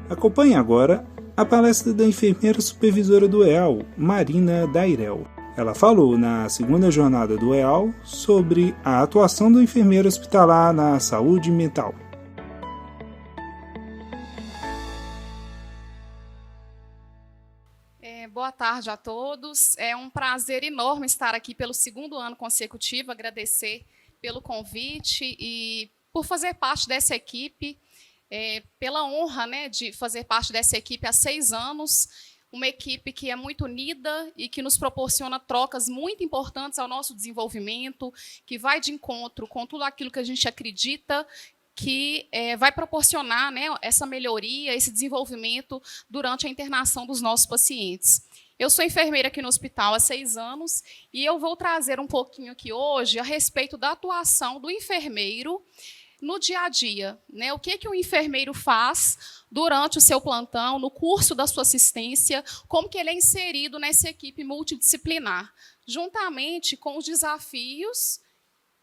Acompanhe agora a palestra da enfermeira supervisora do EAL, Marina Dairel. Ela falou na segunda jornada do EAL sobre a atuação do enfermeiro hospitalar na saúde mental. Boa tarde a todos. É um prazer enorme estar aqui pelo segundo ano consecutivo, agradecer pelo convite e por fazer parte dessa equipe, pela honra, de fazer parte dessa equipe há 6 anos, uma equipe que é muito unida e que nos proporciona trocas muito importantes ao nosso desenvolvimento, que vai de encontro com tudo aquilo que a gente acredita que vai proporcionar essa melhoria, esse desenvolvimento durante a internação dos nossos pacientes. Eu sou enfermeira aqui no hospital há 6 anos e eu vou trazer um pouquinho aqui hoje a respeito da atuação do enfermeiro no dia a dia. O que o enfermeiro faz durante o seu plantão, no curso da sua assistência, como que ele é inserido nessa equipe multidisciplinar, juntamente com os desafios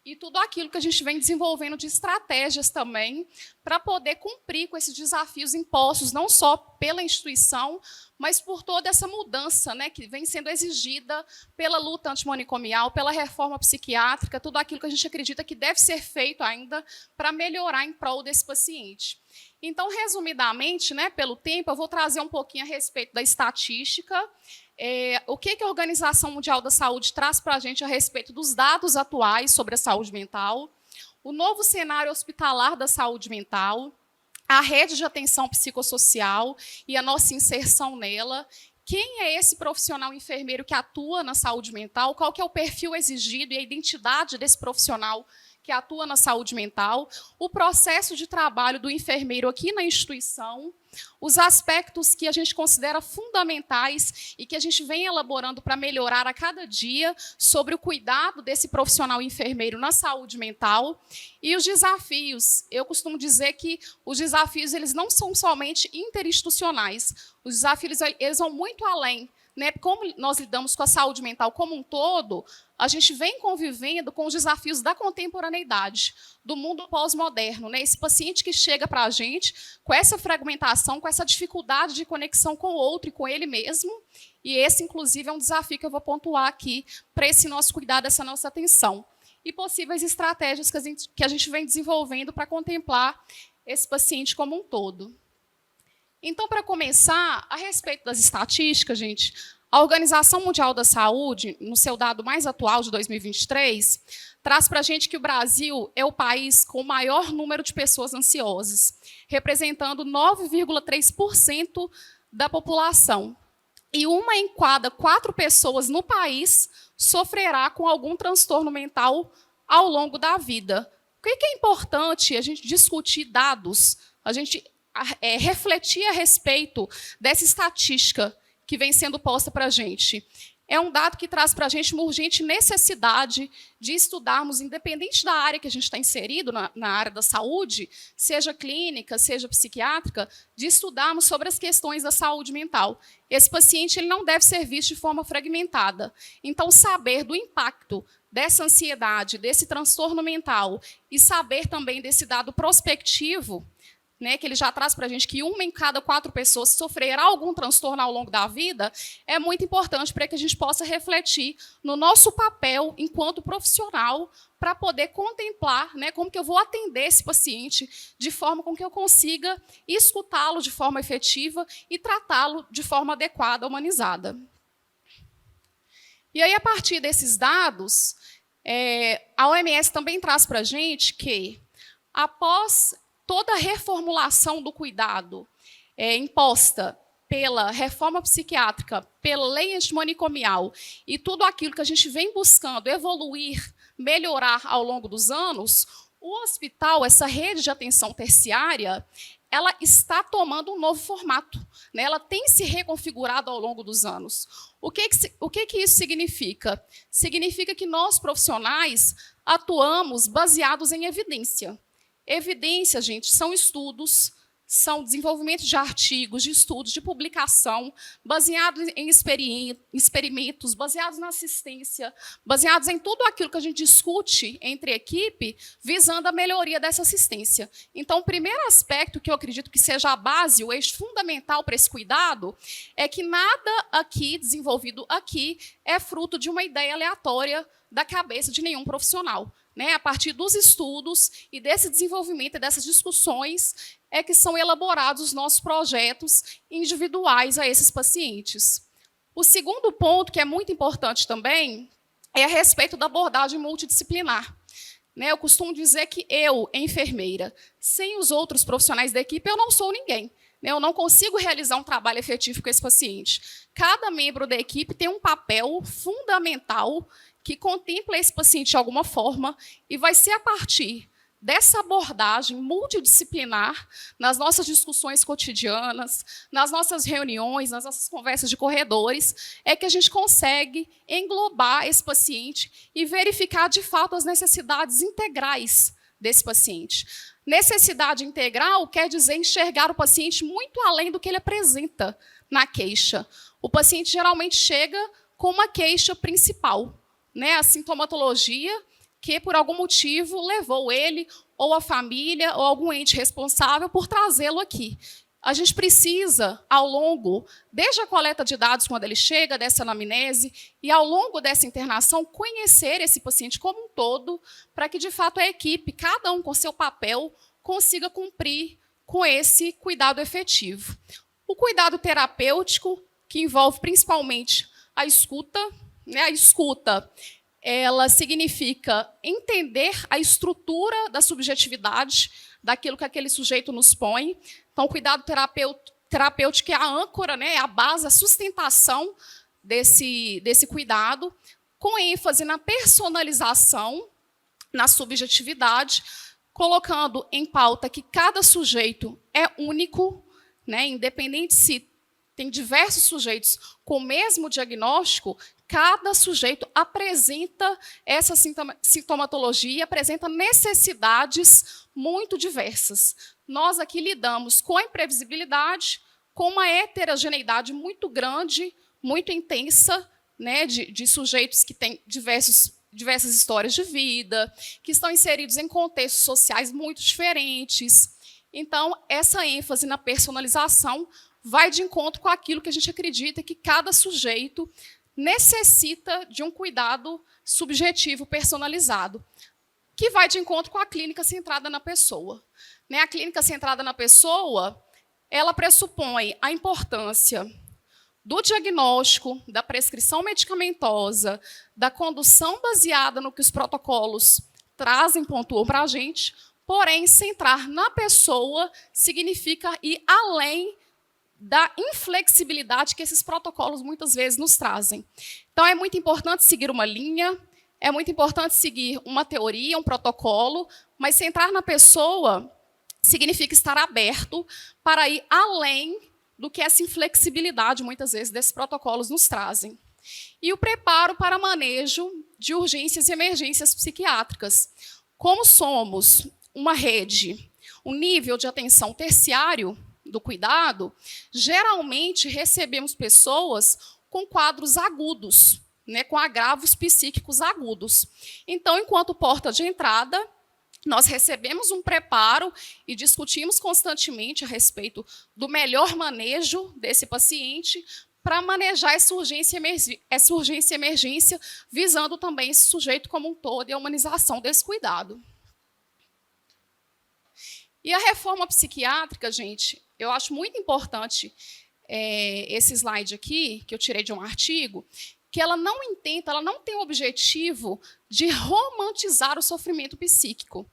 e tudo aquilo que a gente vem desenvolvendo de estratégias também para poder cumprir com esses desafios impostos, não só pela instituição, mas por toda essa mudança que vem sendo exigida pela luta antimanicomial, pela reforma psiquiátrica, tudo aquilo que a gente acredita que deve ser feito ainda para melhorar em prol desse paciente. Então, resumidamente, pelo tempo, eu vou trazer um pouquinho a respeito da estatística, o que a Organização Mundial da Saúde traz para a gente a respeito dos dados atuais sobre a saúde mental, o novo cenário hospitalar da saúde mental, a rede de atenção psicossocial e a nossa inserção nela, quem é esse profissional enfermeiro que atua na saúde mental, qual que é o perfil exigido e a identidade desse profissional que atua na saúde mental, o processo de trabalho do enfermeiro aqui na instituição, os aspectos que a gente considera fundamentais e que a gente vem elaborando para melhorar a cada dia sobre o cuidado desse profissional enfermeiro na saúde mental e os desafios. Eu costumo dizer que os desafios eles não são somente interinstitucionais, os desafios eles vão muito além. Como nós lidamos com a saúde mental como um todo, a gente vem convivendo com os desafios da contemporaneidade, do mundo pós-moderno. Esse paciente que chega para a gente com essa fragmentação, com essa dificuldade de conexão com o outro e com ele mesmo, e esse, inclusive, é um desafio que eu vou pontuar aqui para esse nosso cuidado, essa nossa atenção. E possíveis estratégias que a gente vem desenvolvendo para contemplar esse paciente como um todo. Então, para começar, a respeito das estatísticas, gente, a Organização Mundial da Saúde, no seu dado mais atual de 2023, traz para a gente que o Brasil é o país com o maior número de pessoas ansiosas, representando 9,3% da população. E 1 em cada 4 pessoas no país sofrerá com algum transtorno mental ao longo da vida. Por que é importante a gente discutir dados, a gente refletir a respeito dessa estatística que vem sendo posta para a gente? É um dado que traz para a gente uma urgente necessidade de estudarmos, independente da área que a gente está inserido, na área da saúde, seja clínica, seja psiquiátrica, de estudarmos sobre as questões da saúde mental. Esse paciente ele não deve ser visto de forma fragmentada. Então, saber do impacto dessa ansiedade, desse transtorno mental, e saber também desse dado prospectivo, que ele já traz para a gente que 1 em cada 4 pessoas sofrerá algum transtorno ao longo da vida, é muito importante para que a gente possa refletir no nosso papel enquanto profissional para poder contemplar como que eu vou atender esse paciente de forma com que eu consiga escutá-lo de forma efetiva e tratá-lo de forma adequada, humanizada. E aí, a partir desses dados, a OMS também traz para a gente que, após toda a reformulação do cuidado imposta pela reforma psiquiátrica, pela lei antimanicomial e tudo aquilo que a gente vem buscando evoluir, melhorar ao longo dos anos, o hospital, essa rede de atenção terciária, ela está tomando um novo formato. Ela tem se reconfigurado ao longo dos anos. O que isso significa? Significa que nós, profissionais, atuamos baseados em evidência. Evidência, gente, são estudos, são desenvolvimento de artigos, de estudos, de publicação, baseados em experimentos, baseados na assistência, baseados em tudo aquilo que a gente discute entre equipe, visando a melhoria dessa assistência. Então, o primeiro aspecto que eu acredito que seja a base, o eixo fundamental para esse cuidado, é que nada aqui, desenvolvido aqui, é fruto de uma ideia aleatória da cabeça de nenhum profissional. A partir dos estudos e desse desenvolvimento e dessas discussões é que são elaborados os nossos projetos individuais a esses pacientes. O segundo ponto, que é muito importante também, é a respeito da abordagem multidisciplinar. Eu costumo dizer que eu, enfermeira, sem os outros profissionais da equipe, eu não sou ninguém. Eu não consigo realizar um trabalho efetivo com esse paciente. Cada membro da equipe tem um papel fundamental que contempla esse paciente de alguma forma, e vai ser a partir dessa abordagem multidisciplinar, nas nossas discussões cotidianas, nas nossas reuniões, nas nossas conversas de corredores, é que a gente consegue englobar esse paciente e verificar, de fato, as necessidades integrais desse paciente. Necessidade integral quer dizer enxergar o paciente muito além do que ele apresenta na queixa. O paciente geralmente chega com uma queixa principal, a sintomatologia que, por algum motivo, levou ele ou a família ou algum ente responsável por trazê-lo aqui. A gente precisa, ao longo, desde a coleta de dados, quando ele chega, dessa anamnese, e ao longo dessa internação, conhecer esse paciente como um todo, para que, de fato, a equipe, cada um com seu papel, consiga cumprir com esse cuidado efetivo. O cuidado terapêutico, que envolve principalmente a escuta, a escuta, ela significa entender a estrutura da subjetividade, daquilo que aquele sujeito nos põe. Então, o cuidado terapêutico é a âncora, é a base, a sustentação desse né, com ênfase na personalização, na subjetividade, colocando em pauta que cada sujeito é único, independente se tem diversos sujeitos com o mesmo diagnóstico, cada sujeito apresenta essa sintomatologia, apresenta necessidades muito diversas. Nós aqui lidamos com a imprevisibilidade, com uma heterogeneidade muito grande, muito intensa, de sujeitos que têm diversas histórias de vida, que estão inseridos em contextos sociais muito diferentes. Então, essa ênfase na personalização vai de encontro com aquilo que a gente acredita que cada sujeito necessita de um cuidado subjetivo, personalizado, que vai de encontro com a clínica centrada na pessoa. A clínica centrada na pessoa, ela pressupõe a importância do diagnóstico, da prescrição medicamentosa, da condução baseada no que os protocolos trazem, pontuam para a gente, porém, centrar na pessoa significa ir além da inflexibilidade que esses protocolos muitas vezes nos trazem. Então, é muito importante seguir uma linha, é muito importante seguir uma teoria, um protocolo, mas centrar na pessoa significa estar aberto para ir além do que essa inflexibilidade, muitas vezes, desses protocolos nos trazem. E o preparo para manejo de urgências e emergências psiquiátricas. Como somos uma rede, um nível de atenção terciário do cuidado, geralmente recebemos pessoas com quadros agudos, com agravos psíquicos agudos. Então, enquanto porta de entrada, nós recebemos um preparo e discutimos constantemente a respeito do melhor manejo desse paciente para manejar essa urgência e emergência, visando também esse sujeito como um todo e a humanização desse cuidado. E a reforma psiquiátrica, gente, eu acho muito importante esse slide aqui, que eu tirei de um artigo, que ela não tem o objetivo de romantizar o sofrimento psíquico.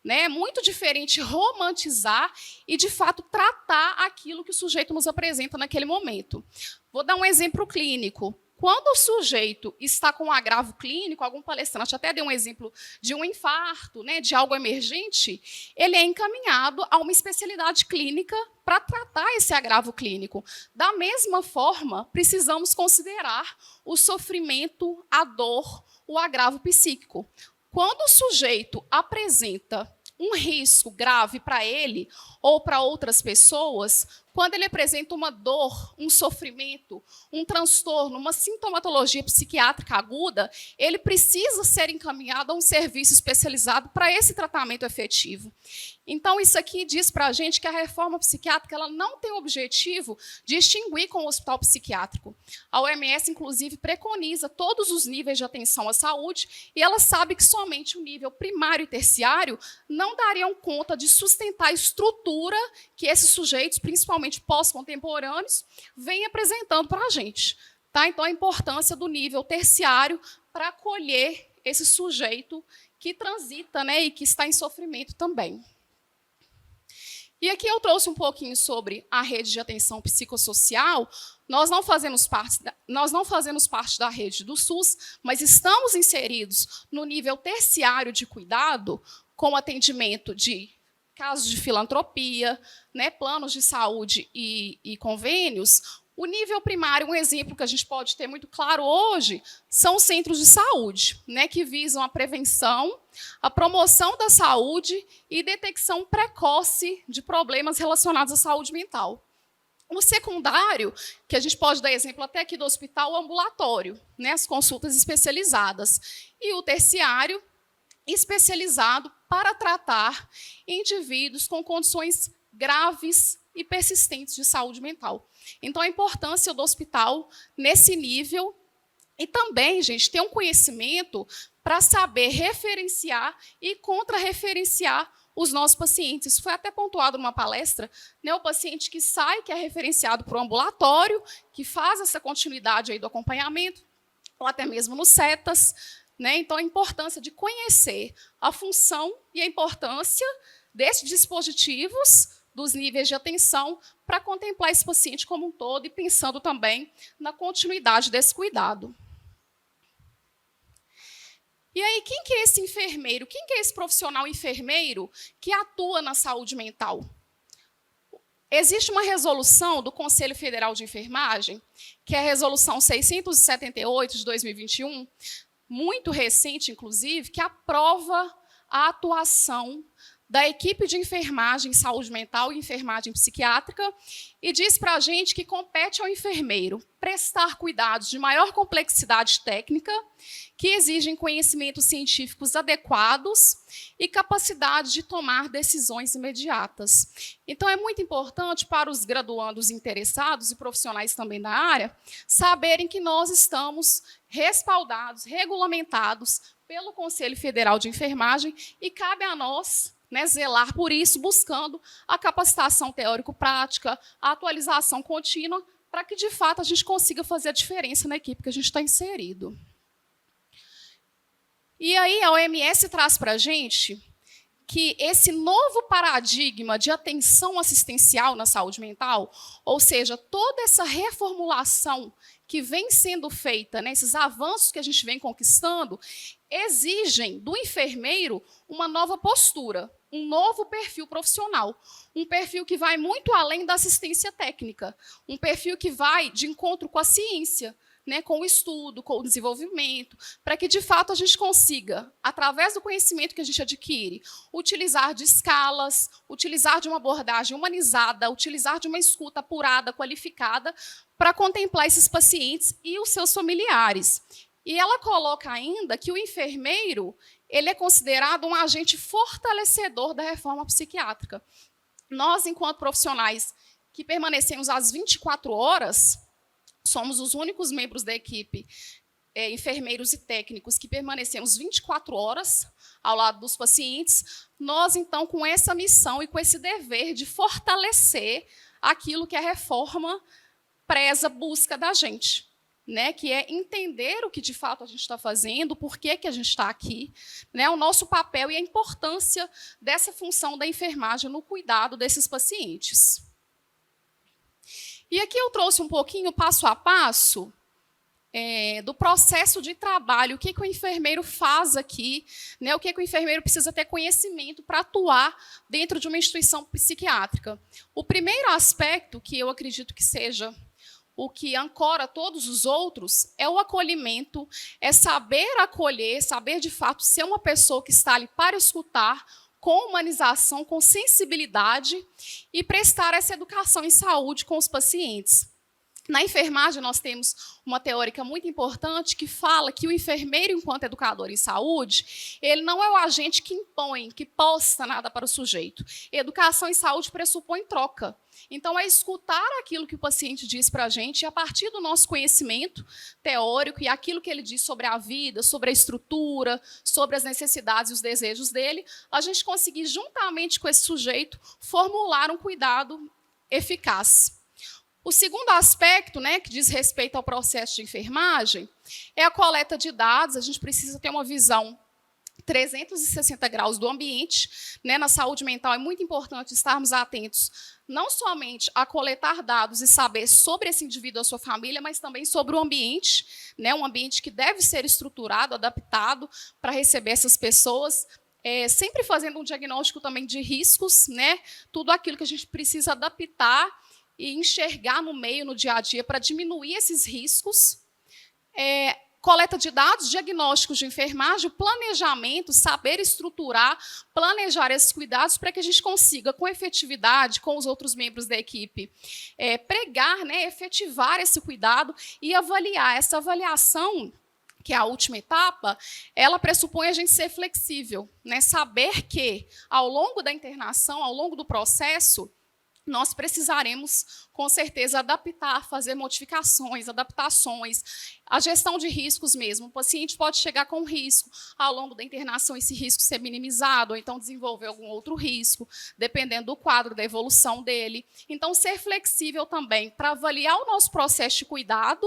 É muito diferente romantizar e, de fato, tratar aquilo que o sujeito nos apresenta naquele momento. Vou dar um exemplo clínico. Quando o sujeito está com um agravo clínico, algum palestrante até deu um exemplo de um infarto, de algo emergente, ele é encaminhado a uma especialidade clínica para tratar esse agravo clínico. Da mesma forma, precisamos considerar o sofrimento, a dor, o agravo psíquico. Quando o sujeito apresenta um risco grave para ele ou para outras pessoas, quando ele apresenta uma dor, um sofrimento, um transtorno, uma sintomatologia psiquiátrica aguda, ele precisa ser encaminhado a um serviço especializado para esse tratamento efetivo. Então, isso aqui diz para a gente que a reforma psiquiátrica ela não tem o objetivo de extinguir com o hospital psiquiátrico. A OMS, inclusive, preconiza todos os níveis de atenção à saúde e ela sabe que somente o nível primário e terciário não dariam conta de sustentar a estrutura que esses sujeitos, principalmente pós-contemporâneos, vêm apresentando para a gente. Tá? Então, a importância do nível terciário para acolher esse sujeito que transita, né, e que está em sofrimento também. E aqui eu trouxe um pouquinho sobre a rede de atenção psicossocial. Nós não fazemos parte da rede do SUS, mas estamos inseridos no nível terciário de cuidado, com atendimento de casos de filantropia, né, planos de saúde e convênios. O nível primário, um exemplo que a gente pode ter muito claro hoje, são os centros de saúde, né, que visam a prevenção, a promoção da saúde e detecção precoce de problemas relacionados à saúde mental. O secundário, que a gente pode dar exemplo até aqui do hospital ambulatório, né, as consultas especializadas. E o terciário, especializado para tratar indivíduos com condições graves e persistentes de saúde mental. Então, a importância do hospital nesse nível e também, gente, ter um conhecimento para saber referenciar e contra-referenciar os nossos pacientes. Isso foi até pontuado numa palestra, né, o paciente que sai, que é referenciado para o ambulatório, que faz essa continuidade aí do acompanhamento, ou até mesmo no CETAS, né? Então, a importância de conhecer a função e a importância desses dispositivos, dos níveis de atenção, para contemplar esse paciente como um todo e pensando também na continuidade desse cuidado. E aí, quem que é esse enfermeiro? Quem que é esse profissional enfermeiro que atua na saúde mental? Existe uma resolução do Conselho Federal de Enfermagem, que é a Resolução 678 de 2021, muito recente, inclusive, que aprova a atuação da equipe de enfermagem em saúde mental e enfermagem psiquiátrica e diz para a gente que compete ao enfermeiro prestar cuidados de maior complexidade técnica, que exigem conhecimentos científicos adequados e capacidade de tomar decisões imediatas. Então, é muito importante para os graduandos interessados e profissionais também da área saberem que nós estamos respaldados, regulamentados pelo Conselho Federal de Enfermagem e cabe a nós, né, zelar por isso, buscando a capacitação teórico-prática, a atualização contínua, para que, de fato, a gente consiga fazer a diferença na equipe que a gente está inserido. E aí a OMS traz para a gente que esse novo paradigma de atenção assistencial na saúde mental, ou seja, toda essa reformulação que vem sendo feita, né, esses avanços que a gente vem conquistando, exigem do enfermeiro uma nova postura, um novo perfil profissional, um perfil que vai muito além da assistência técnica, um perfil que vai de encontro com a ciência, né, com o estudo, com o desenvolvimento, para que, de fato, a gente consiga, através do conhecimento que a gente adquire, utilizar de escalas, utilizar de uma abordagem humanizada, utilizar de uma escuta apurada, qualificada, para contemplar esses pacientes e os seus familiares. E ela coloca ainda que o enfermeiro ele é considerado um agente fortalecedor da reforma psiquiátrica. Nós, enquanto profissionais que permanecemos às 24 horas, somos os únicos membros da equipe, enfermeiros e técnicos, que permanecemos 24 horas ao lado dos pacientes. Nós, então, com essa missão e com esse dever de fortalecer aquilo que a reforma preza, busca da gente, né, que é entender o que, de fato, a gente está fazendo, por que a gente está aqui, né, o nosso papel e a importância dessa função da enfermagem no cuidado desses pacientes. E aqui eu trouxe um pouquinho, passo a passo, do processo de trabalho, o que o enfermeiro faz aqui, né, o que o enfermeiro precisa ter conhecimento para atuar dentro de uma instituição psiquiátrica. O primeiro aspecto, que eu acredito que seja o que ancora todos os outros, é o acolhimento, é saber acolher, saber, de fato, ser uma pessoa que está ali para escutar, com humanização, com sensibilidade e prestar essa educação em saúde com os pacientes. Na enfermagem, nós temos uma teórica muito importante que fala que o enfermeiro, enquanto educador em saúde, ele não é o agente que impõe, que posta nada para o sujeito. Educação em saúde pressupõe troca. Então, é escutar aquilo que o paciente diz para a gente e, a partir do nosso conhecimento teórico e aquilo que ele diz sobre a vida, sobre a estrutura, sobre as necessidades e os desejos dele, a gente conseguir, juntamente com esse sujeito, formular um cuidado eficaz. O segundo aspecto, né, que diz respeito ao processo de enfermagem, é a coleta de dados. A gente precisa ter uma visão 360 graus do ambiente. Né? Na saúde mental é muito importante estarmos atentos não somente a coletar dados e saber sobre esse indivíduo e a sua família, mas também sobre o ambiente, né? Um ambiente que deve ser estruturado, adaptado para receber essas pessoas, sempre fazendo um diagnóstico também de riscos, né? Tudo aquilo que a gente precisa adaptar e enxergar no meio, no dia a dia, para diminuir esses riscos. Coleta de dados, diagnósticos de enfermagem, planejamento, saber estruturar, planejar esses cuidados para que a gente consiga, com efetividade, com os outros membros da equipe, pregar, né, efetivar esse cuidado e avaliar. Essa avaliação, que é a última etapa, ela pressupõe a gente ser flexível, né, saber que, ao longo da internação, ao longo do processo, nós precisaremos, com certeza, adaptar, fazer modificações, adaptações, a gestão de riscos mesmo. O paciente pode chegar com risco, ao longo da internação esse risco ser minimizado, ou então desenvolver algum outro risco, dependendo do quadro, da evolução dele. Então, ser flexível também para avaliar o nosso processo de cuidado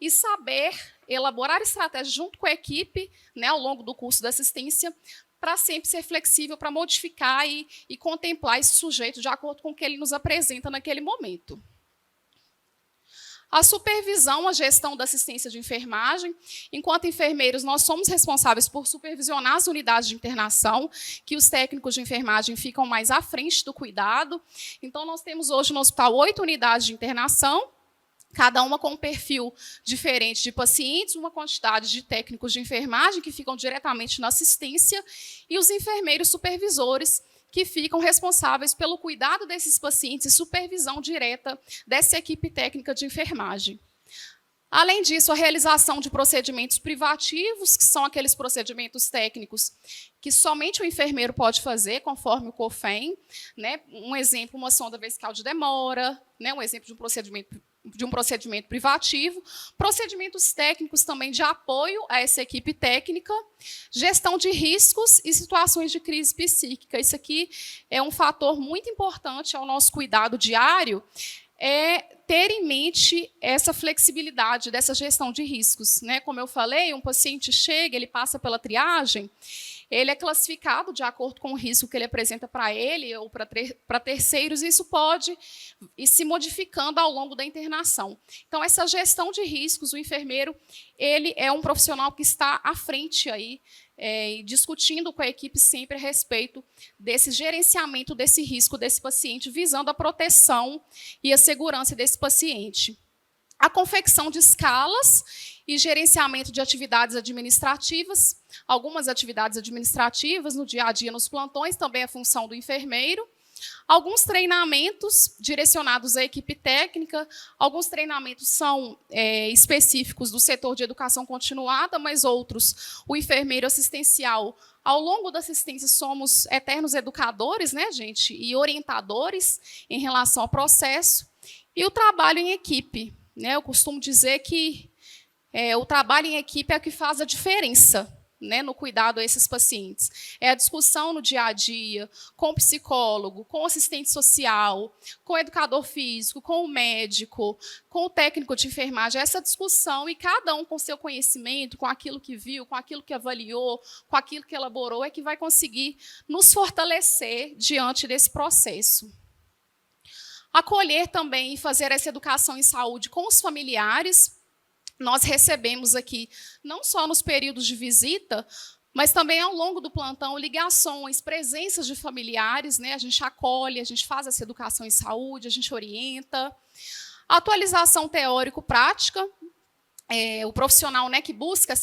e saber elaborar estratégias junto com a equipe, né, ao longo do curso da assistência, para sempre ser flexível, para modificar e contemplar esse sujeito de acordo com o que ele nos apresenta naquele momento. A supervisão, a gestão da assistência de enfermagem. Enquanto enfermeiros, nós somos responsáveis por supervisionar as unidades de internação, que os técnicos de enfermagem ficam mais à frente do cuidado. Então, nós temos hoje no hospital 8 unidades de internação, cada uma com um perfil diferente de pacientes, uma quantidade de técnicos de enfermagem que ficam diretamente na assistência e os enfermeiros supervisores que ficam responsáveis pelo cuidado desses pacientes e supervisão direta dessa equipe técnica de enfermagem. Além disso, a realização de procedimentos privativos, que são aqueles procedimentos técnicos que somente o enfermeiro pode fazer, conforme o COFEM. Né? Um exemplo, uma sonda vesical de demora, né? Um exemplo de um procedimento privativo, procedimentos técnicos também de apoio a essa equipe técnica, gestão de riscos e situações de crise psíquica. Isso aqui é um fator muito importante ao nosso cuidado diário, ter em mente essa flexibilidade dessa gestão de riscos. Né? Como eu falei, um paciente chega, ele passa pela triagem, ele é classificado de acordo com o risco que ele apresenta para ele ou para terceiros, e isso pode ir se modificando ao longo da internação. Então, essa gestão de riscos, o enfermeiro, ele é um profissional que está à frente aí, discutindo com a equipe sempre a respeito desse gerenciamento desse risco desse paciente, visando a proteção e a segurança desse paciente. A confecção de escalas e gerenciamento de atividades administrativas. Algumas atividades administrativas no dia a dia, nos plantões, também é função do enfermeiro. Alguns treinamentos direcionados à equipe técnica, alguns treinamentos são específicos do setor de educação continuada, mas outros, o enfermeiro assistencial. Ao longo da assistência, somos eternos educadores, né, gente, e orientadores em relação ao processo. E o trabalho em equipe. Né? Eu costumo dizer que o trabalho em equipe é o que faz a diferença, né, no cuidado a esses pacientes. É a discussão no dia a dia, com o psicólogo, com o assistente social, com o educador físico, com o médico, com o técnico de enfermagem. Essa discussão, e cada um com seu conhecimento, com aquilo que viu, com aquilo que avaliou, com aquilo que elaborou, é que vai conseguir nos fortalecer diante desse processo. Acolher também e fazer essa educação em saúde com os familiares. Nós recebemos aqui, não só nos períodos de visita, mas também ao longo do plantão, ligações, presenças de familiares, né? A gente acolhe, a gente faz essa educação em saúde, a gente orienta. Atualização teórico-prática, o profissional, né, que busca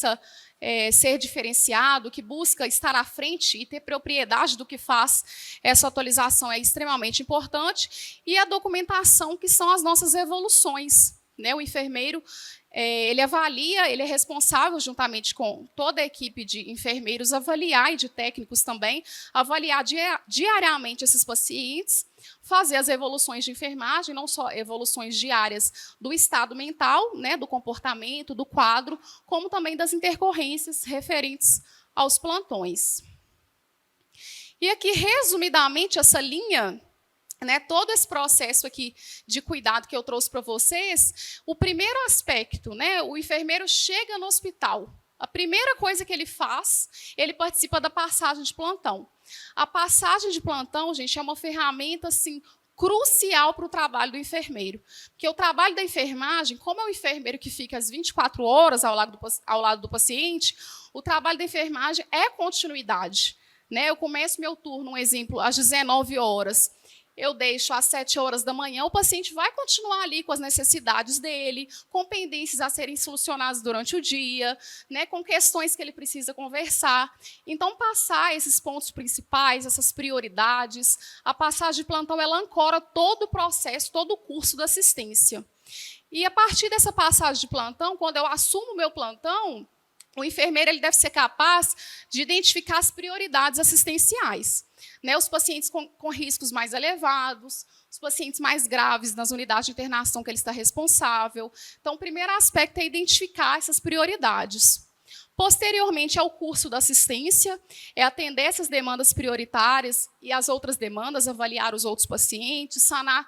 ser diferenciado, que busca estar à frente e ter propriedade do que faz, essa atualização é extremamente importante. E a documentação, que são as nossas evoluções, né? O enfermeiro, ele avalia, ele é responsável, juntamente com toda a equipe de enfermeiros, avaliar, e de técnicos também, avaliar diariamente esses pacientes, fazer as evoluções de enfermagem, não só evoluções diárias do estado mental, né, do comportamento, do quadro, como também das intercorrências referentes aos plantões. E aqui, resumidamente, essa linha, né, todo esse processo aqui de cuidado que eu trouxe para vocês, o primeiro aspecto, né, o enfermeiro chega no hospital, a primeira coisa que ele faz, ele participa da passagem de plantão. A passagem de plantão, gente, é uma ferramenta assim, crucial para o trabalho do enfermeiro. Porque o trabalho da enfermagem, como é o enfermeiro que fica às 24 horas ao lado do paciente, o trabalho da enfermagem é continuidade. Né? Eu começo meu turno, um exemplo, às 19 horas. Eu deixo às 7 horas da manhã, o paciente vai continuar ali com as necessidades dele, com pendências a serem solucionadas durante o dia, né, com questões que ele precisa conversar. Então, passar esses pontos principais, essas prioridades, a passagem de plantão, ela ancora todo o processo, todo o curso da assistência. E, a partir dessa passagem de plantão, quando eu assumo o meu plantão, o enfermeiro ele deve ser capaz de identificar as prioridades assistenciais. Né, os pacientes com riscos mais elevados, os pacientes mais graves nas unidades de internação que ele está responsável. Então, o primeiro aspecto é identificar essas prioridades. Posteriormente, ao curso da assistência, é atender essas demandas prioritárias e as outras demandas, avaliar os outros pacientes, sanar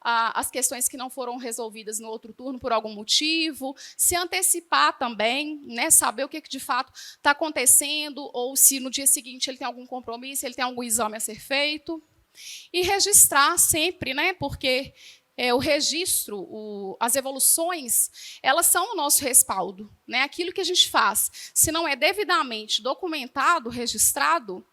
as questões que não foram resolvidas no outro turno por algum motivo, se antecipar também, né, saber o que de fato está acontecendo, ou se no dia seguinte ele tem algum compromisso, ele tem algum exame a ser feito. E registrar sempre, né, porque o registro, as evoluções, elas são o nosso respaldo. Né, aquilo que a gente faz, se não é devidamente documentado, registrado,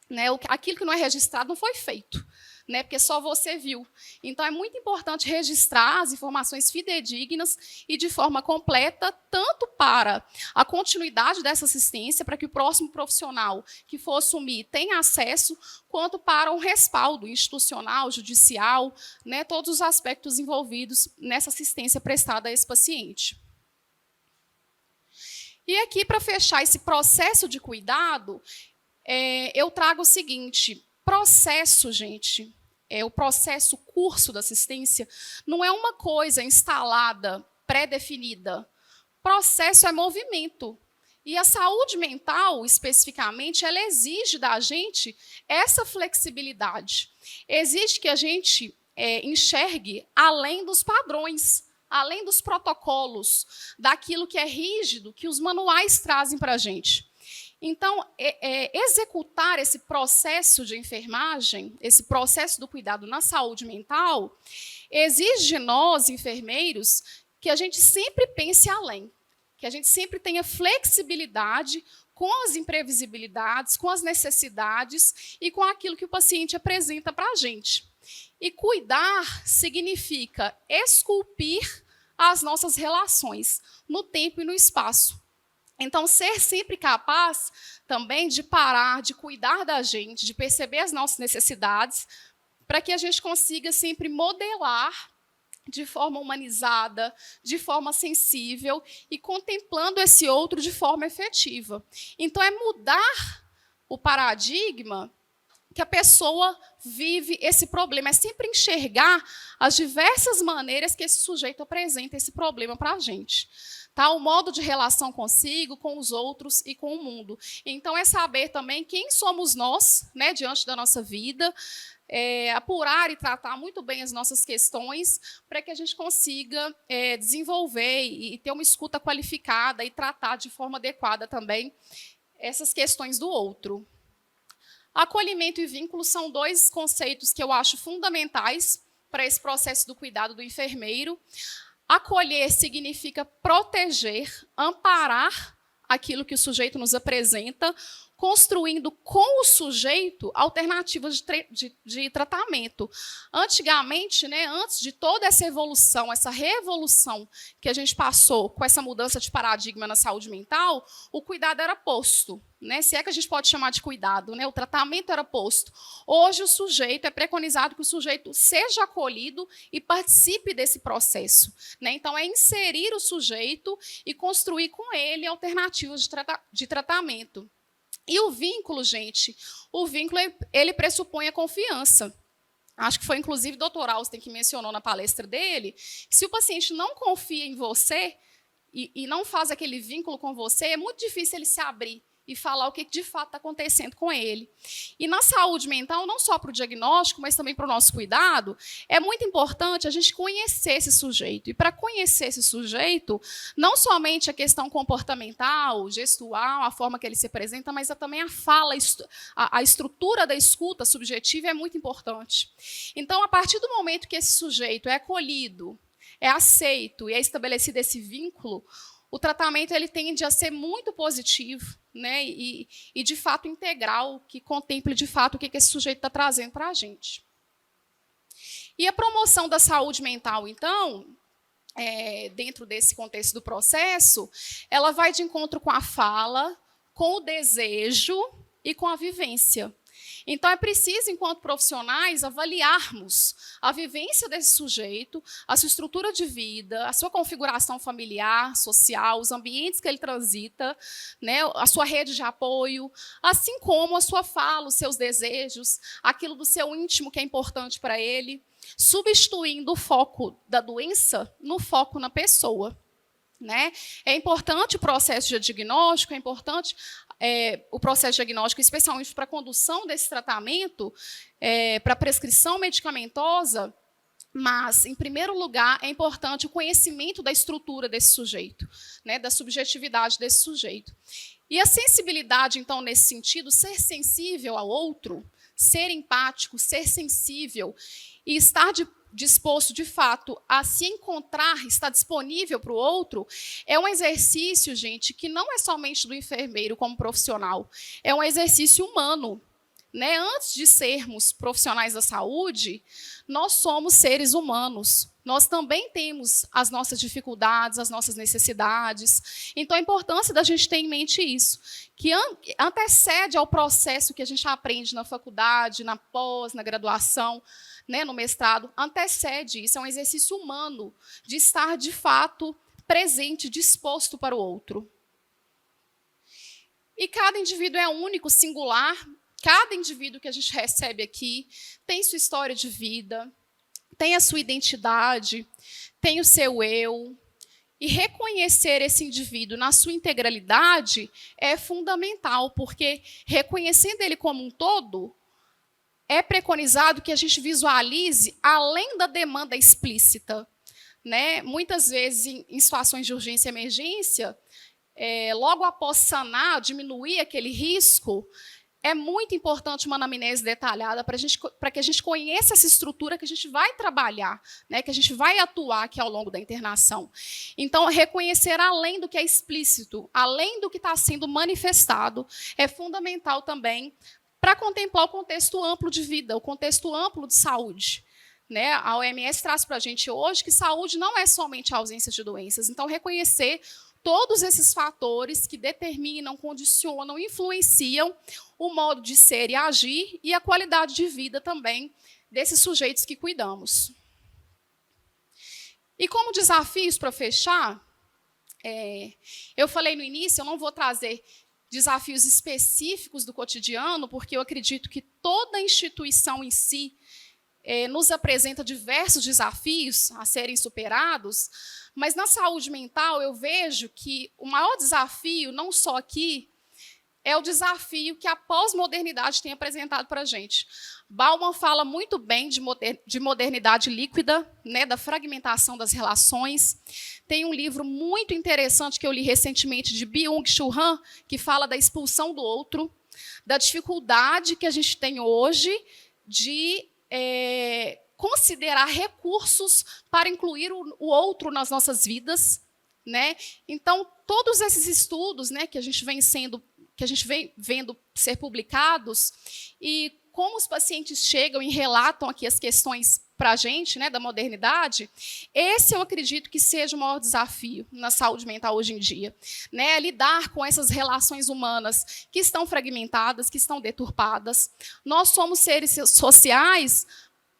né, aquilo que não é registrado não foi feito. Né, porque só você viu. Então, é muito importante registrar as informações fidedignas e de forma completa, tanto para a continuidade dessa assistência, para que o próximo profissional que for assumir tenha acesso, quanto para um respaldo institucional, judicial, né, todos os aspectos envolvidos nessa assistência prestada a esse paciente. E aqui, para fechar esse processo de cuidado, eu trago o seguinte: processo, gente, o processo, curso da assistência, não é uma coisa instalada, pré-definida. Processo é movimento. E a saúde mental, especificamente, ela exige da gente essa flexibilidade. Exige que a gente enxergue além dos padrões, além dos protocolos, daquilo que é rígido, que os manuais trazem para a gente. Então, executar esse processo de enfermagem, esse processo do cuidado na saúde mental, exige de nós, enfermeiros, que a gente sempre pense além, que a gente sempre tenha flexibilidade com as imprevisibilidades, com as necessidades e com aquilo que o paciente apresenta para a gente. E cuidar significa esculpir as nossas relações no tempo e no espaço. Então, ser sempre capaz também de parar, de cuidar da gente, de perceber as nossas necessidades, para que a gente consiga sempre modelar de forma humanizada, de forma sensível e contemplando esse outro de forma efetiva. Então, é mudar o paradigma que a pessoa vive esse problema, é sempre enxergar as diversas maneiras que esse sujeito apresenta esse problema para a gente. Tá? O modo de relação consigo, com os outros e com o mundo. Então, é saber também quem somos nós, né, diante da nossa vida, apurar e tratar muito bem as nossas questões, para que a gente consiga desenvolver e ter uma escuta qualificada e tratar de forma adequada também essas questões do outro. Acolhimento e vínculo são dois conceitos que eu acho fundamentais para esse processo do cuidado do enfermeiro. Acolher significa proteger, amparar aquilo que o sujeito nos apresenta, construindo com o sujeito alternativas de tratamento. Antigamente, né, antes de toda essa evolução, essa revolução que a gente passou com essa mudança de paradigma na saúde mental, o cuidado era posto. Né, se é que a gente pode chamar de cuidado, né, o tratamento era posto. Hoje é preconizado que o sujeito seja acolhido e participe desse processo. Né? Então, é inserir o sujeito e construir com ele alternativas de tratamento. E o vínculo, gente, ele pressupõe a confiança. Acho que foi, inclusive, o Dr. Austin que mencionou na palestra dele, que se o paciente não confia em você e não faz aquele vínculo com você, é muito difícil ele se abrir e falar o que de fato está acontecendo com ele. E na saúde mental, não só para o diagnóstico, mas também para o nosso cuidado, é muito importante a gente conhecer esse sujeito. E para conhecer esse sujeito, não somente a questão comportamental, gestual, a forma que ele se apresenta, mas também a fala, a estrutura da escuta subjetiva é muito importante. Então, a partir do momento que esse sujeito é acolhido, é aceito e é estabelecido esse vínculo, o tratamento ele tende a ser muito positivo, né, e de fato integral, que contemple de fato o que esse sujeito está trazendo para a gente. E a promoção da saúde mental, então, dentro desse contexto do processo, ela vai de encontro com a fala, com o desejo e com a vivência. Então, é preciso, enquanto profissionais, avaliarmos a vivência desse sujeito, a sua estrutura de vida, a sua configuração familiar, social, os ambientes que ele transita, né, a sua rede de apoio, assim como a sua fala, os seus desejos, aquilo do seu íntimo que é importante para ele, substituindo o foco da doença no foco na pessoa. Né? É importante o processo de diagnóstico, é importante o processo diagnóstico, especialmente para a condução desse tratamento, para a prescrição medicamentosa, mas, em primeiro lugar, é importante o conhecimento da estrutura desse sujeito, né, da subjetividade desse sujeito. E a sensibilidade, então, nesse sentido, ser sensível ao outro, ser empático, ser sensível e estar disposto, de fato, a se encontrar, estar disponível para o outro, é um exercício, gente, que não é somente do enfermeiro como profissional, é um exercício humano. Né? Antes de sermos profissionais da saúde, nós somos seres humanos. Nós também temos as nossas dificuldades, as nossas necessidades. Então, a importância da gente ter em mente isso, que antecede ao processo que a gente aprende na faculdade, na pós, na graduação, né, no mestrado, antecede isso. É um exercício humano de estar, de fato, presente, disposto para o outro. E cada indivíduo é único, singular. Cada indivíduo que a gente recebe aqui tem sua história de vida, tem a sua identidade, tem o seu eu. E reconhecer esse indivíduo na sua integralidade é fundamental, porque reconhecendo ele como um todo, é preconizado que a gente visualize além da demanda explícita. Né? Muitas vezes, em situações de urgência e emergência, logo após sanar, diminuir aquele risco, é muito importante uma anamnese detalhada para que a gente conheça essa estrutura que a gente vai trabalhar, né, que a gente vai atuar aqui ao longo da internação. Então, reconhecer além do que é explícito, além do que está sendo manifestado, é fundamental também para contemplar o contexto amplo de vida, o contexto amplo de saúde. Né? A OMS traz para a gente hoje que saúde não é somente a ausência de doenças. Então, reconhecer todos esses fatores que determinam, condicionam, influenciam o modo de ser e agir e a qualidade de vida também desses sujeitos que cuidamos. E como desafios para fechar, eu falei no início, eu não vou trazer desafios específicos do cotidiano, porque eu acredito que toda instituição em si nos apresenta diversos desafios a serem superados, mas na saúde mental eu vejo que o maior desafio, não só aqui, é o desafio que a pós-modernidade tem apresentado para a gente. Bauman fala muito bem de modernidade líquida, né, da fragmentação das relações. Tem um livro muito interessante que eu li recentemente de Byung-Chul Han, que fala da expulsão do outro, da dificuldade que a gente tem hoje de considerar recursos para incluir o outro nas nossas vidas. Né? Então, todos esses estudos, né, que a gente vem sendo que a gente vem vendo ser publicados, e como os pacientes chegam e relatam aqui as questões para a gente, né, da modernidade, esse eu acredito que seja o maior desafio na saúde mental hoje em dia, né, lidar com essas relações humanas que estão fragmentadas, que estão deturpadas. Nós somos seres sociais,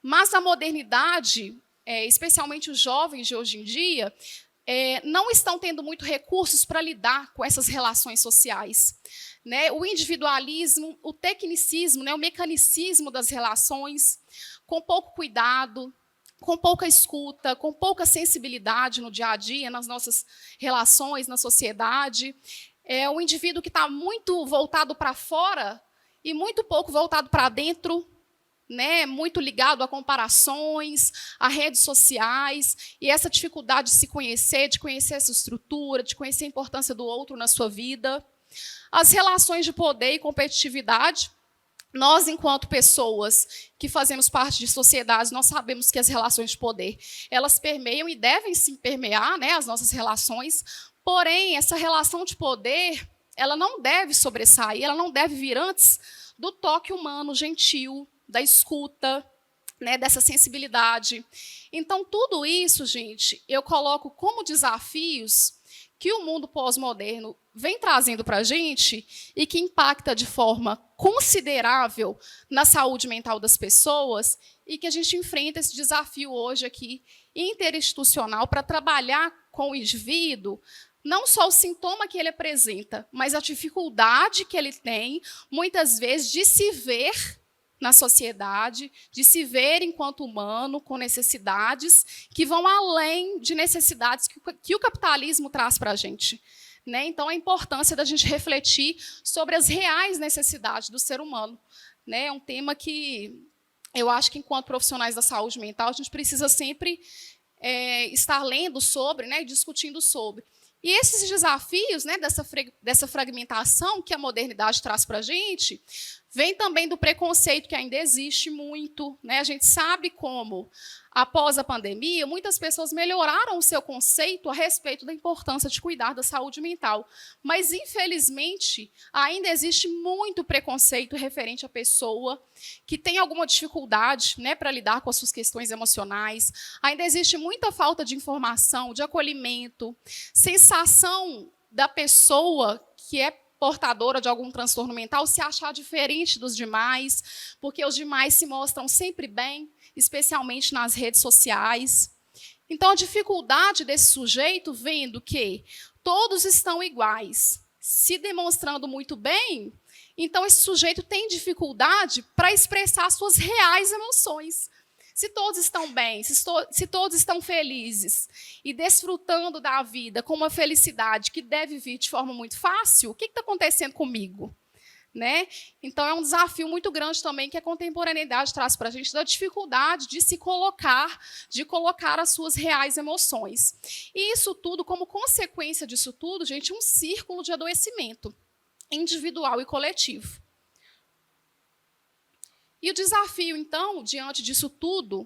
mas a modernidade, especialmente os jovens de hoje em dia, não estão tendo muito recursos para lidar com essas relações sociais. Né? O individualismo, o tecnicismo, né? O mecanicismo das relações, com pouco cuidado, com pouca escuta, com pouca sensibilidade no dia a dia, nas nossas relações, na sociedade. O indivíduo que está muito voltado para fora e muito pouco voltado para dentro, né, muito ligado a comparações, a redes sociais, e essa dificuldade de se conhecer, de conhecer essa estrutura, de conhecer a importância do outro na sua vida. As relações de poder e competitividade. Nós, enquanto pessoas que fazemos parte de sociedades, nós sabemos que as relações de poder, elas permeiam e devem sim permear, né, as nossas relações, porém, essa relação de poder, ela não deve sobressair, ela não deve vir antes do toque humano, gentil, da escuta, né, dessa sensibilidade. Então, tudo isso, gente, eu coloco como desafios que o mundo pós-moderno vem trazendo para a gente e que impacta de forma considerável na saúde mental das pessoas, e que a gente enfrenta esse desafio hoje aqui interinstitucional para trabalhar com o indivíduo, não só o sintoma que ele apresenta, mas a dificuldade que ele tem, muitas vezes, de se ver na sociedade, de se ver enquanto humano, com necessidades que vão além de necessidades que o capitalismo traz para a gente. Né? Então, a importância da gente refletir sobre as reais necessidades do ser humano. Né? É um tema que eu acho que, enquanto profissionais da saúde mental, a gente precisa sempre estar lendo sobre, né, e discutindo sobre. E esses desafios, né, dessa fragmentação que a modernidade traz para a gente, vem também do preconceito que ainda existe muito. Né? A gente sabe como, após a pandemia, muitas pessoas melhoraram o seu conceito a respeito da importância de cuidar da saúde mental. Mas, infelizmente, ainda existe muito preconceito referente à pessoa que tem alguma dificuldade, né, para lidar com as suas questões emocionais. Ainda existe muita falta de informação, de acolhimento, sensação da pessoa que é portadora de algum transtorno mental se achar diferente dos demais, porque os demais se mostram sempre bem, especialmente nas redes sociais. Então, a dificuldade desse sujeito, vendo que todos estão iguais, se demonstrando muito bem, então esse sujeito tem dificuldade para expressar suas reais emoções. Se todos estão bem, se todos estão felizes e desfrutando da vida com uma felicidade que deve vir de forma muito fácil, o que está acontecendo comigo? Né? Então, é um desafio muito grande também que a contemporaneidade traz para a gente, da dificuldade de se colocar, de colocar as suas reais emoções. E isso tudo, como consequência disso tudo, gente, é um círculo de adoecimento individual e coletivo. E o desafio, então, diante disso tudo,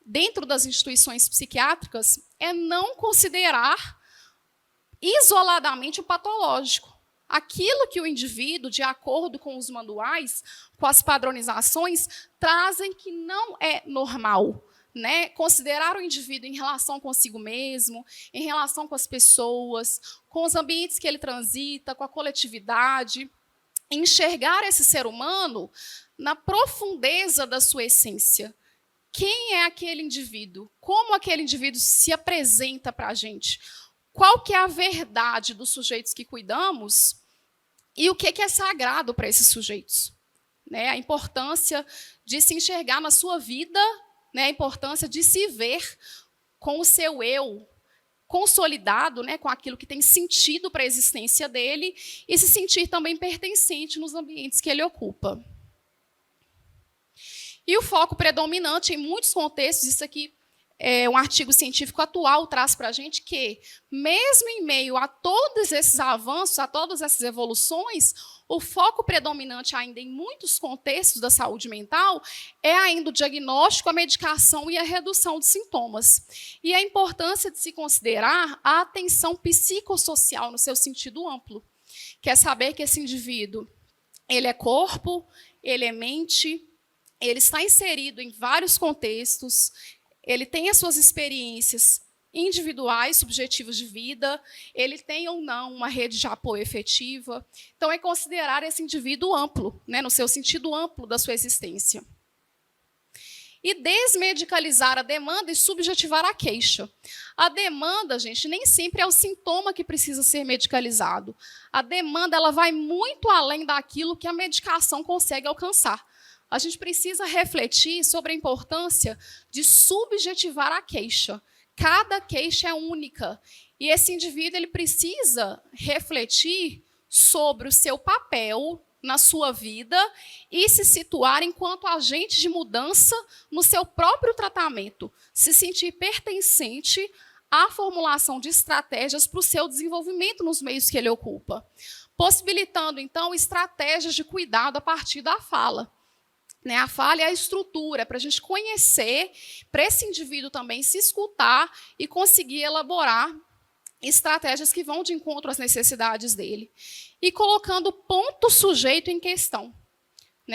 dentro das instituições psiquiátricas, é não considerar isoladamente o patológico. Aquilo que o indivíduo, de acordo com os manuais, com as padronizações, trazem que não é normal. Né? Considerar o indivíduo em relação consigo mesmo, em relação com as pessoas, com os ambientes que ele transita, com a coletividade, enxergar esse ser humano na profundeza da sua essência. Quem é aquele indivíduo? Como aquele indivíduo se apresenta para a gente? Qual que é a verdade dos sujeitos que cuidamos e o que é sagrado para esses sujeitos? Né? A importância de se enxergar na sua vida, né? A importância de se ver com o seu eu consolidado, né? Com aquilo que tem sentido para a existência dele e se sentir também pertencente nos ambientes que ele ocupa. E o foco predominante em muitos contextos, isso aqui é um artigo científico atual, traz para a gente que, mesmo em meio a todos esses avanços, a todas essas evoluções, o foco predominante ainda em muitos contextos da saúde mental é ainda o diagnóstico, a medicação e a redução de sintomas. E a importância de se considerar a atenção psicossocial no seu sentido amplo, quer saber que esse indivíduo, ele é corpo, ele é mente, ele está inserido em vários contextos, ele tem as suas experiências individuais, subjetivas de vida, ele tem ou não uma rede de apoio efetiva. Então, é considerar esse indivíduo amplo, né, no seu sentido amplo da sua existência. E desmedicalizar a demanda e subjetivar a queixa. A demanda, gente, nem sempre é o sintoma que precisa ser medicalizado. A demanda, ela vai muito além daquilo que a medicação consegue alcançar. A gente precisa refletir sobre a importância de subjetivar a queixa. Cada queixa é única. E esse indivíduo, ele precisa refletir sobre o seu papel na sua vida e se situar enquanto agente de mudança no seu próprio tratamento, se sentir pertencente à formulação de estratégias para o seu desenvolvimento nos meios que ele ocupa, possibilitando, então, estratégias de cuidado a partir da fala. A fala é a estrutura para a gente conhecer, para esse indivíduo também se escutar e conseguir elaborar estratégias que vão de encontro às necessidades dele. E colocando o ponto sujeito em questão.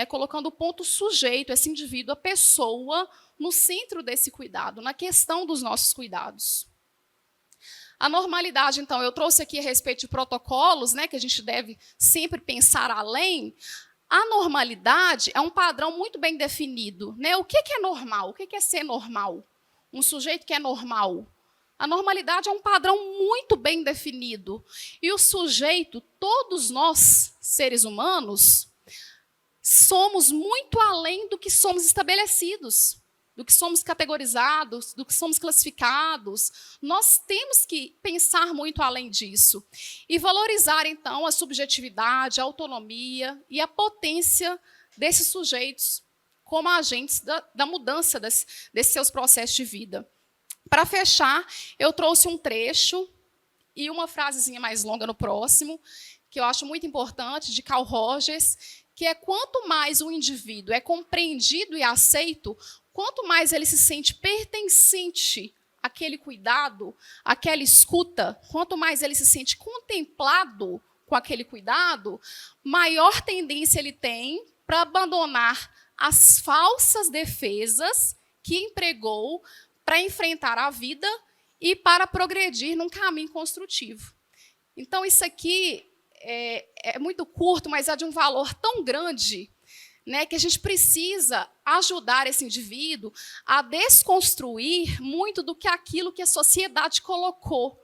Colocando o ponto sujeito, esse indivíduo, a pessoa, no centro desse cuidado, na questão dos nossos cuidados. A normalidade, então, eu trouxe aqui a respeito de protocolos, que a gente deve sempre pensar além. A normalidade é um padrão muito bem definido. O que é normal? O que é ser normal? Um sujeito que é normal. A normalidade é um padrão muito bem definido. E o sujeito, todos nós, seres humanos, somos muito além do que somos estabelecidos, do que somos categorizados, do que somos classificados. Nós temos que pensar muito além disso. E valorizar, então, a subjetividade, a autonomia e a potência desses sujeitos como agentes da mudança desses seus processos de vida. Para fechar, eu trouxe um trecho e uma frasezinha mais longa no próximo, que eu acho muito importante, de Carl Rogers, que é: quanto mais o indivíduo é compreendido e aceito, quanto mais ele se sente pertencente àquele cuidado, àquela escuta, quanto mais ele se sente contemplado com aquele cuidado, maior tendência ele tem para abandonar as falsas defesas que empregou para enfrentar a vida e para progredir num caminho construtivo. Então, isso aqui é muito curto, mas é de um valor tão grande, que a gente precisa ajudar esse indivíduo a desconstruir muito do que aquilo que a sociedade colocou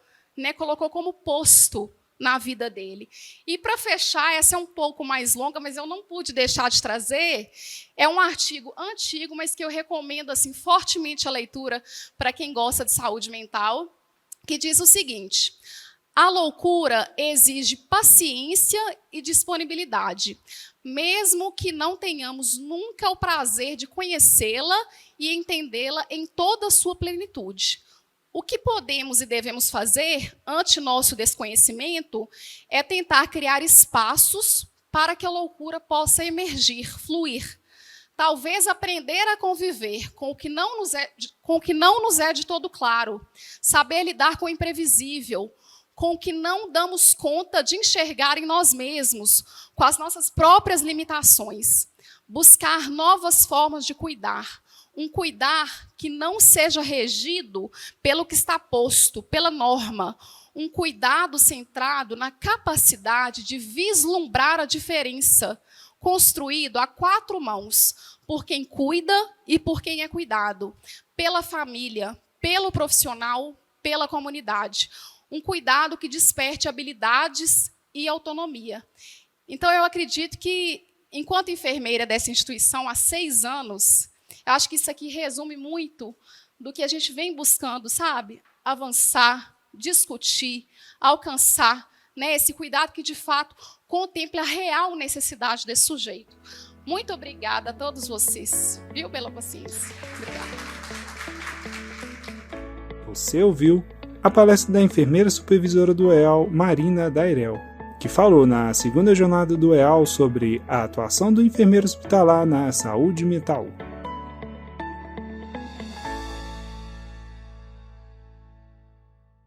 como posto na vida dele. E, para fechar, essa é um pouco mais longa, mas eu não pude deixar de trazer, é um artigo antigo, mas que eu recomendo assim, fortemente a leitura para quem gosta de saúde mental, que diz o seguinte: a loucura exige paciência e disponibilidade, mesmo que não tenhamos nunca o prazer de conhecê-la e entendê-la em toda a sua plenitude. O que podemos e devemos fazer ante nosso desconhecimento é tentar criar espaços para que a loucura possa emergir, fluir. Talvez aprender a conviver com o que não nos é de todo claro, saber lidar com o imprevisível, com o que não damos conta de enxergar em nós mesmos, com as nossas próprias limitações. Buscar novas formas de cuidar. Um cuidar que não seja regido pelo que está posto, pela norma. Um cuidado centrado na capacidade de vislumbrar a diferença, construído a quatro mãos, por quem cuida e por quem é cuidado, pela família, pelo profissional, pela comunidade. Um cuidado que desperte habilidades e autonomia. Então, eu acredito que, enquanto enfermeira dessa instituição há 6 anos, eu acho que isso aqui resume muito do que a gente vem buscando, sabe? Avançar, discutir, alcançar, esse cuidado que, de fato, contemple a real necessidade desse sujeito. Muito obrigada a todos vocês, viu, pela paciência. Obrigada. Você ouviu a palestra da enfermeira supervisora do EAL, Marina Dairel, que falou na segunda jornada do EAL sobre a atuação do enfermeiro hospitalar na saúde mental.